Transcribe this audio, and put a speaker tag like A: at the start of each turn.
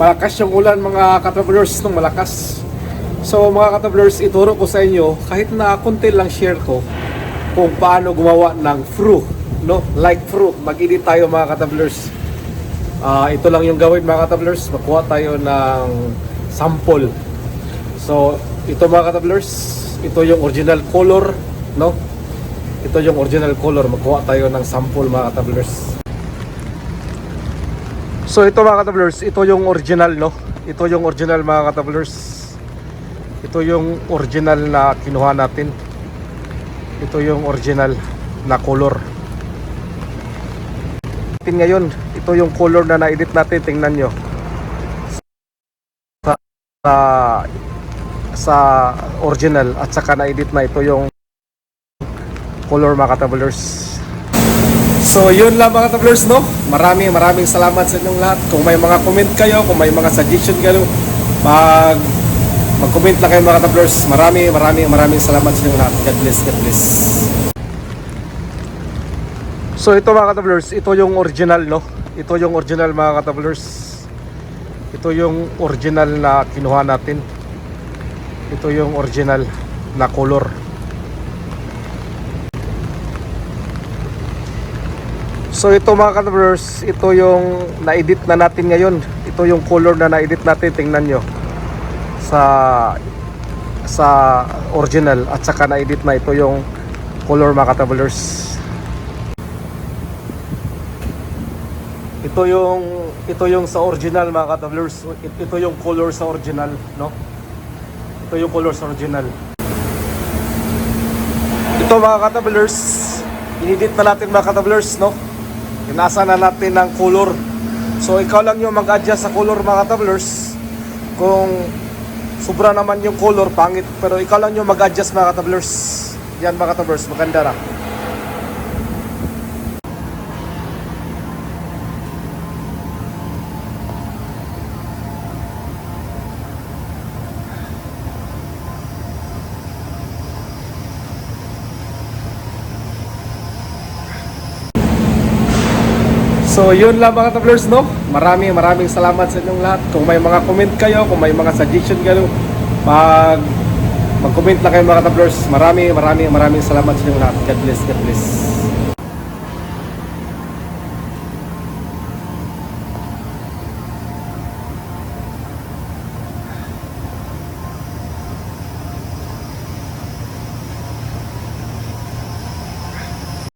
A: Malakas yung ulan mga ka-travelers, nung malakas. So mga ka-travelers, ituro ko sa inyo kahit na konti lang share ko kung paano gumawa ng fruit, no? Like fruit, mag-edit tayo mga ka-travelers. Ito lang yung gawin mga ka-travelers, makuha tayo ng sample. So ito mga ka-travelers, ito yung original color, no? Ito yung original color, makuha tayo ng sample mga ka-travelers. So ito mga ka-travelers, ito yung original, no? Ito yung original mga ka-travelers. Ito yung original na kinuha natin. Ito yung original na color. Ngayon, ito yung color na na-edit natin, tingnan nyo. Sa original at saka na-edit na, ito yung color mga ka-travelers. So yun lang mga travelers, no? Maraming salamat sa inyong lahat. Kung may mga comment kayo, kung may mga suggestion kayo, mag-comment lang kayo mga travelers. Maraming salamat sa inyong lahat. God bless, God bless. So ito mga travelers, ito yung original, no? Ito yung original mga travelers. Ito yung original na kinuha natin. Ito yung original na color. So ito mga ka-travelers, ito yung na-edit na natin ngayon. Ito yung color na na-edit natin, tingnan nyo. Sa original at saka na-edit na, ito yung color mga ka-travelers. Ito yung sa original mga ka-travelers. Ito yung color sa original, no? Ito yung color sa original. Ito mga ka-travelers, inedit na natin mga ka-travelers, no? Inasa na natin ng color. So ikaw lang yung mag-adjust sa color mga ka-travelers. Kung sobra naman yung color, pangit. Pero ikaw lang yung mag-adjust mga ka-travelers. Yan mga ka-travelers, maganda na. So yun lang mga travelers, no? Maraming salamat sa inyong lahat. Kung may mga comment kayo, kung may mga suggestion kayo, mag-comment lang kayo mga travelers. Maraming salamat sa inyong lahat. God bless, God bless.